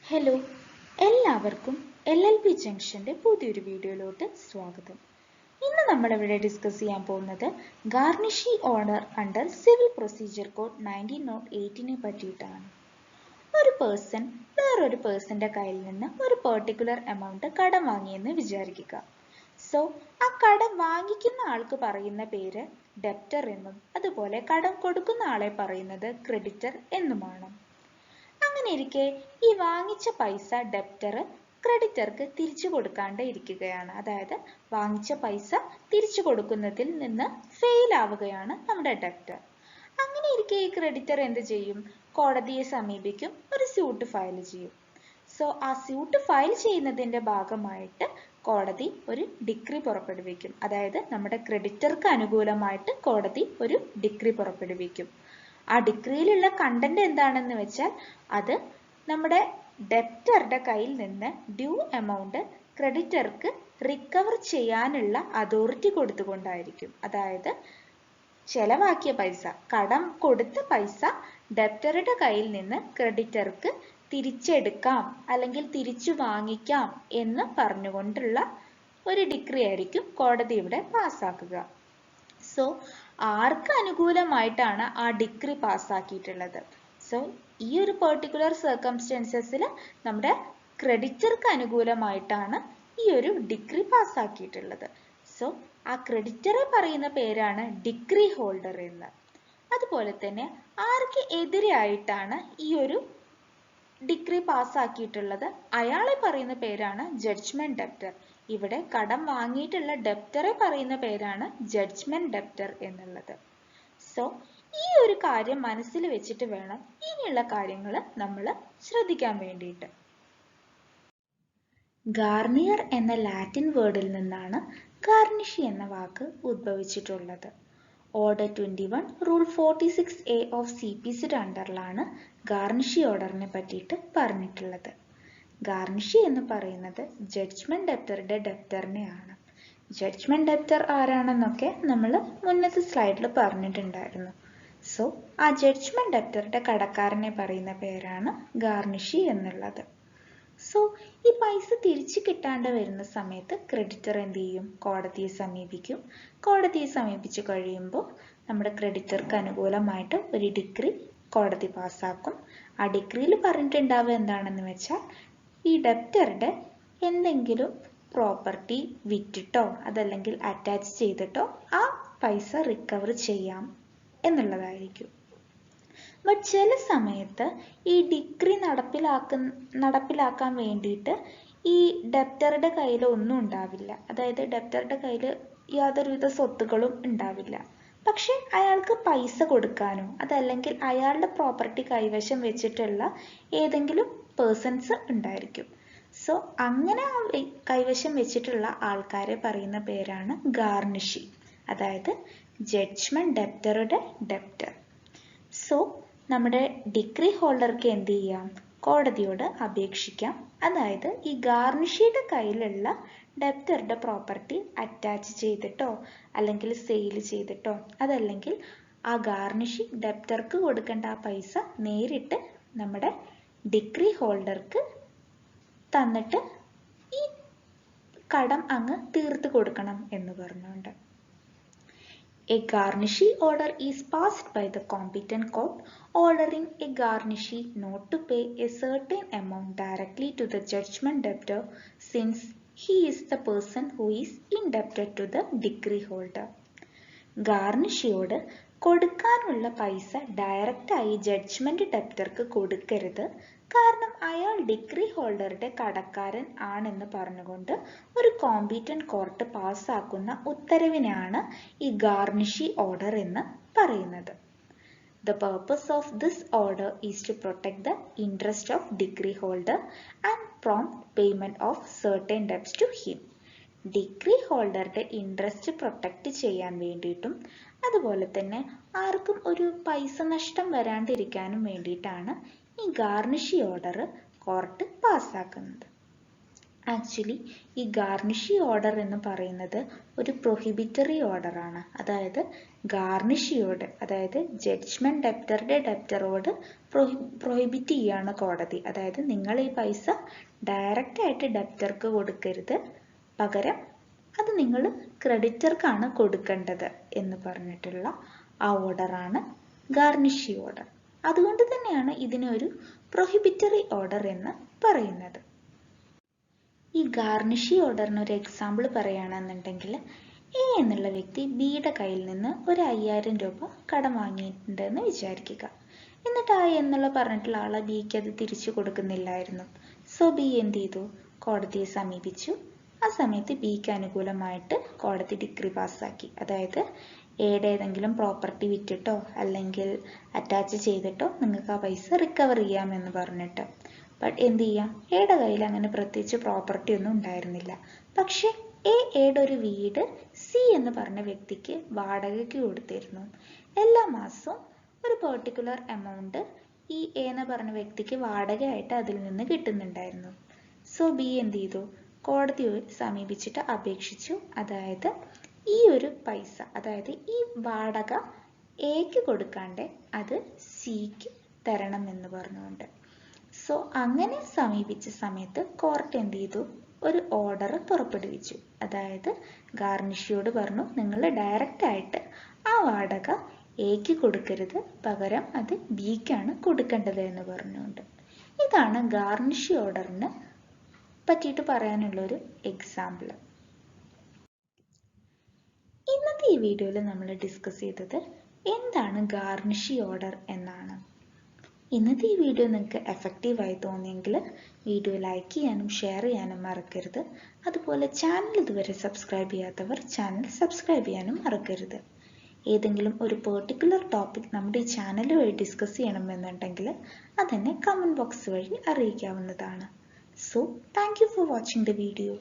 Hello, എല്ലാവർക്കും LLP ജംഗ്ഷന്റെ പുതിയൊരു വീഡിയോയിലോട്ട് സ്വാഗതം. ഇന്ന് നമ്മളിവിടെ ഡിസ്കസ് ചെയ്യാൻ പോകുന്നത് garnishee order under civil procedure code 1908 പറ്റിയിട്ടാണ്. ഒരു പേഴ്സൺ വേറൊരു പേഴ്സന്റെ കയ്യിൽ നിന്ന് ഒരു പെർട്ടിക്കുലർ എമൗണ്ട് കടം വാങ്ങിയെന്ന് വിചാരിക്കുക. സോ ആ കടം വാങ്ങിക്കുന്ന ആൾക്ക് പറയുന്ന പേര് ഡെപ്റ്റർ എന്നും അതുപോലെ കടം കൊടുക്കുന്ന ആളെ പറയുന്നത് ക്രെഡിറ്റർ എന്നുമാണ്. അങ്ങനെയിരിക്കെ ഈ വാങ്ങിച്ച പൈസ ഡെപ്റ്റർ ക്രെഡിറ്റർക്ക് തിരിച്ചു കൊടുക്കാണ്ട് ഇരിക്കുകയാണ്. അതായത് വാങ്ങിച്ച പൈസ തിരിച്ചു കൊടുക്കുന്നതിൽ നിന്ന് ഫെയിൽ ആവുകയാണ് നമ്മുടെ ഡെപ്റ്റർ. അങ്ങനെ ഇരിക്കെ ഈ ക്രെഡിറ്റർ എന്ത് ചെയ്യും? കോടതിയെ സമീപിക്കും, ഒരു സ്യൂട്ട് ഫയൽ ചെയ്യും. സോ ആ സ്യൂട്ട് ഫയൽ ചെയ്യുന്നതിന്റെ ഭാഗമായിട്ട് കോടതി ഒരു ഡിക്രി പുറപ്പെടുവിക്കും. അതായത് നമ്മുടെ ക്രെഡിറ്റർക്ക് അനുകൂലമായിട്ട് കോടതി ഒരു ഡിക്രി പുറപ്പെടുവിക്കും. ആ ഡിക്രിയിലുള്ള കണ്ടന്റ് എന്താണെന്ന് വെച്ചാൽ അത് നമ്മുടെ ഡെപ്റ്ററുടെ കയ്യിൽ നിന്ന് ഡ്യൂ എമൗണ്ട് ക്രെഡിറ്റർക്ക് റിക്കവർ ചെയ്യാനുള്ള അതോറിറ്റി കൊടുത്തുകൊണ്ടായിരിക്കും. അതായത് ചെലവാക്കിയ പൈസ, കടം കൊടുത്ത പൈസ ഡെപ്റ്ററുടെ കയ്യിൽ നിന്ന് ക്രെഡിറ്റർക്ക് തിരിച്ചെടുക്കാം അല്ലെങ്കിൽ തിരിച്ചു വാങ്ങിക്കാം എന്ന് പറഞ്ഞുകൊണ്ടുള്ള ഒരു ഡിക്രി ആയിരിക്കും കോടതി ഇവിടെ പാസ്സാക്കുക. സോ ആർക്ക് അനുകൂലമായിട്ടാണ് ആ ഡിക്രി പാസ്സാക്കിയിട്ടുള്ളത്? സോ ഈ ഒരു പെർട്ടിക്കുലർ സർക്കംസ്റ്റൻസസിൽ നമ്മുടെ ക്രെഡിറ്റർക്ക് അനുകൂലമായിട്ടാണ് ഈ ഒരു ഡിക്രി പാസ്സാക്കിയിട്ടുള്ളത്. സോ ആ ക്രെഡിറ്ററെ പറയുന്ന പേരാണ് ഡിക്രി ഹോൾഡർ എന്ന്. അതുപോലെ തന്നെ ആർക്ക് എതിരെയായിട്ടാണ് ഈ ഒരു ഡിക്രി പാസ്സാക്കിയിട്ടുള്ളത്? അയാളെ പറയുന്ന പേരാണ് ജഡ്ജ്മെന്റ് ഡെപ്റ്റർ. ഇവിടെ കടം വാങ്ങിയിട്ടുള്ള ഡെപ്റ്ററെ പറയുന്ന പേരാണ് ജഡ്ജ്മെന്റ് ഡെപ്റ്റർ എന്നുള്ളത്. സോ ഈ ഒരു കാര്യം മനസ്സിൽ വെച്ചിട്ട് വേണം ഇനിയുള്ള കാര്യങ്ങൾ നമ്മൾ ശ്രദ്ധിക്കാൻ വേണ്ടിയിട്ട്. ഗാർണിയർ എന്ന ലാറ്റിൻ വേർഡിൽ നിന്നാണ് ഗാർണിഷി എന്ന വാക്ക് ഉദ്ഭവിച്ചിട്ടുള്ളത്. Order 21 rule 46A of CPC അണ്ടറിലാണ് ഗാർണിഷി ഓർഡറിനെ പറ്റിയിട്ട് പറഞ്ഞിട്ടുള്ളത്. ഗാർണിഷി എന്ന് പറയുന്നത് ജഡ്ജ്മെന്റ് ഡെപ്റ്ററുടെ ഡെപ്റ്ററിനെയാണ്. ജഡ്ജ്മെന്റ് ഡെപ്റ്റർ ആരാണെന്നൊക്കെ നമ്മൾ മുന്നത്തെ സ്ലൈഡിൽ പറഞ്ഞിട്ടുണ്ടായിരുന്നു. സോ ആ ജഡ്ജ്മെന്റ് ഡെപ്റ്ററുടെ കടക്കാരനെ പറയുന്ന പേരാണ് ഗാർണിഷി എന്നുള്ളത്. സോ ഈ പൈസ തിരിച്ചു കിട്ടാണ്ട് വരുന്ന സമയത്ത് ക്രെഡിറ്റർ എന്ത് ചെയ്യും? കോടതിയെ സമീപിക്കും. കോടതിയെ സമീപിച്ചു കഴിയുമ്പോൾ നമ്മുടെ ക്രെഡിറ്റർക്ക് അനുകൂലമായിട്ട് ഒരു ഡിക്രി കോടതി പാസ്സാക്കും. ആ ഡിക്രിയിൽ പറഞ്ഞിട്ടുണ്ടാവുക എന്താണെന്ന് വെച്ചാൽ ഈ ഡെപ്റ്ററുടെ എന്തെങ്കിലും പ്രോപ്പർട്ടി വിറ്റിട്ടോ അതല്ലെങ്കിൽ അറ്റാച്ച് ചെയ്തിട്ടോ ആ പൈസ റിക്കവർ ചെയ്യാം എന്നുള്ളതായിരിക്കും. ബട്ട് ചില സമയത്ത് ഈ ഡിക്രി നടപ്പിലാക്കാൻ വേണ്ടിയിട്ട് ഈ ഡെപ്റ്ററുടെ കയ്യിൽ ഒന്നും ഉണ്ടാവില്ല. അതായത് ഡെപ്റ്ററുടെ കയ്യിൽ യാതൊരുവിധ സ്വത്തുക്കളും ഉണ്ടാവില്ല. പക്ഷെ അയാൾക്ക് പൈസ കൊടുക്കാനോ അതല്ലെങ്കിൽ അയാളുടെ പ്രോപ്പർട്ടി കൈവശം വെച്ചിട്ടുള്ള ഏതെങ്കിലും പേഴ്സൺസ് ഉണ്ടായിരിക്കും. സോ അങ്ങനെ കൈവശം വെച്ചിട്ടുള്ള ആൾക്കാരെ പറയുന്ന പേരാണ് ഗാർണിഷി, അതായത് ജഡ്ജ്മെന്റ് ഡെപ്റ്ററുടെ ഡെപ്റ്റർ. സോ നമ്മുടെ ഡിക്രി ഹോൾഡർക്ക് എന്ത് ചെയ്യാം? കോടതിയോട് അപേക്ഷിക്കാം. അതായത് ഈ ഗാർണിഷിയുടെ കയ്യിലുള്ള ഡെപ്റ്ററുടെ പ്രോപ്പർട്ടി അറ്റാച്ച് ചെയ്തിട്ടോ അല്ലെങ്കിൽ സെയിൽ ചെയ്തിട്ടോ അതല്ലെങ്കിൽ ആ ഗാർണിഷി ഡെപ്റ്റർക്ക് കൊടുക്കേണ്ട ആ പൈസ നേരിട്ട് നമ്മുടെ ഡിക്രി ഹോൾഡർക്ക് തന്നിട്ട് ഈ കടം അങ്ങ് തീർത്ത് കൊടുക്കണം എന്ന് പറഞ്ഞുകൊണ്ട്. A garnishee order is passed by the competent court ordering a garnishee not to pay a certain amount directly to the judgment debtor since he is the person who is indebted to the decree holder. ഗാർണിഷിയോട് കൊടുക്കാനുള്ള പൈസ ഡയറക്റ്റായി judgement ഡെപ്റ്റർക്ക് കൊടുക്കരുത്, കാരണം അയാൾ decree ഹോൾഡറുടെ കടക്കാരൻ ആണെന്ന് പറഞ്ഞുകൊണ്ട് ഒരു competent court പാസ്സാക്കുന്ന ഉത്തരവിനാണ് ഈ ഗാർണിഷി ഓർഡർ എന്ന് പറയുന്നത്. The purpose of this order is to protect the interest of decree holder and prompt payment of certain debts to him. Decree ഹോൾഡറുടെ ഇൻട്രസ്റ്റ് പ്രൊട്ടക്റ്റ് ചെയ്യാൻ വേണ്ടിയിട്ടും അതുപോലെ തന്നെ ആർക്കും ഒരു പൈസ നഷ്ടം വരാണ്ടിരിക്കാനും വേണ്ടിയിട്ടാണ് ഈ ഗാർണിഷി ഓർഡർ കോർട്ട് പാസ്സാക്കുന്നത്. ആക്ച്വലി ഈ ഗാർണിഷി ഓർഡർ എന്ന് പറയുന്നത് ഒരു പ്രൊഹിബിറ്ററി ഓർഡർ ആണ്. അതായത് ഗാർണിഷിയോട്, അതായത് ജഡ്ജ്മെന്റ് ഡെപ്റ്ററുടെ ഡെപ്റ്ററോട് പ്രൊഹിബിറ്റ് ചെയ്യാണ് കോടതി. അതായത് നിങ്ങൾ ഈ പൈസ ഡയറക്റ്റ് ആയിട്ട് ഡെപ്റ്റർക്ക് കൊടുക്കരുത്, പകരം അത് നിങ്ങൾ ക്രെഡിറ്റർക്കാണ് കൊടുക്കേണ്ടത് എന്ന് പറഞ്ഞിട്ടുള്ള ആ ഓർഡറാണ് ഗാർണിഷി ഓർഡർ. അതുകൊണ്ട് തന്നെയാണ് ഇതിനൊരു പ്രൊഹിബിറ്ററി ഓർഡർ എന്ന് പറയുന്നത്. ഈ ഗാർണിഷി ഓർഡറിന് ഒരു എക്സാമ്പിൾ പറയുകയാണെന്നുണ്ടെങ്കിൽ, എ എന്നുള്ള വ്യക്തി ബിയുടെ കയ്യിൽ നിന്ന് ഒരു 5000 രൂപ കടം വാങ്ങിയിട്ടുണ്ടെന്ന് വിചാരിക്കുക. എന്നിട്ട് ആ എന്നുള്ള പറഞ്ഞിട്ടുള്ള ആളെ ബിക്ക് അത് തിരിച്ചു കൊടുക്കുന്നില്ലായിരുന്നു. സോ ബി എന്ത് ചെയ്തു? കോടതിയെ സമീപിച്ചു. ആ സമയത്ത് ബിക്ക് അനുകൂലമായിട്ട് കോടതി ഡിഗ്രി പാസ്സാക്കി. അതായത് എയുടെ ഏതെങ്കിലും പ്രോപ്പർട്ടി വിറ്റിട്ടോ അല്ലെങ്കിൽ അറ്റാച്ച് ചെയ്തിട്ടോ നിങ്ങൾക്ക് ആ പൈസ റിക്കവർ ചെയ്യാമെന്ന് പറഞ്ഞിട്ട്. ബട്ട് എന്ത് ചെയ്യാം, എയുടെ കയ്യിൽ അങ്ങനെ പ്രത്യേകിച്ച് പ്രോപ്പർട്ടി ഒന്നും ഉണ്ടായിരുന്നില്ല. പക്ഷെ എയുടെ ഒരു വീട് സി എന്ന് പറഞ്ഞ വ്യക്തിക്ക് വാടകയ്ക്ക് കൊടുത്തിരുന്നു. എല്ലാ മാസവും ഒരു പെർട്ടിക്കുലർ എമൗണ്ട് ഈ എ എന്ന് പറഞ്ഞ വ്യക്തിക്ക് വാടകയായിട്ട് അതിൽ നിന്ന് കിട്ടുന്നുണ്ടായിരുന്നു. സോ ബി എന്ത് ചെയ്തു? കോടതിയെ സമീപിച്ചിട്ട് അപേക്ഷിച്ചു. അതായത് ഈ ഒരു പൈസ, അതായത് ഈ വാടക എക്ക് കൊടുക്കാണ്ട് അത് സിക്ക് തരണം എന്ന് പറഞ്ഞുകൊണ്ട്. സോ അങ്ങനെ സമീപിച്ച സമയത്ത് കോർട്ട് എന്ത് ചെയ്തു? ഒരു ഓർഡർ പുറപ്പെടുവിച്ചു. അതായത് ഗാർണിഷിയോട് പറഞ്ഞു, നിങ്ങൾ ഡയറക്റ്റ് ആയിട്ട് ആ വാടക എക്ക് കൊടുക്കരുത്, പകരം അത് ബിക്കാണ് കൊടുക്കേണ്ടത് എന്ന് പറഞ്ഞുകൊണ്ട്. ഇതാണ് ഗാർണിഷി ഓർഡറിന് പറ്റിയിട്ട് പറയാനുള്ളൊരു എക്സാമ്പിൾ. ഇന്നത്തെ ഈ വീഡിയോയിൽ നമ്മൾ ഡിസ്കസ് ചെയ്തത് എന്താണ് ഗാർണിഷി ഓർഡർ എന്നാണ്. ഇന്നത്തെ ഈ വീഡിയോ നിങ്ങൾക്ക് എഫക്റ്റീവായി തോന്നിയെങ്കിൽ വീഡിയോ ലൈക്ക് ചെയ്യാനും ഷെയർ ചെയ്യാനും മറക്കരുത്. അതുപോലെ ചാനൽ ഇതുവരെ സബ്സ്ക്രൈബ് ചെയ്യാത്തവർ ചാനൽ സബ്സ്ക്രൈബ് ചെയ്യാനും മറക്കരുത്. ഏതെങ്കിലും ഒരു പെർട്ടിക്കുലർ ടോപ്പിക് നമ്മുടെ ഈ ചാനൽ വഴി ഡിസ്കസ് ചെയ്യണമെന്നുണ്ടെങ്കിൽ അതെന്നെ കമൻറ്റ് ബോക്സ് വഴി അറിയിക്കാവുന്നതാണ്. So, thank you for watching the video.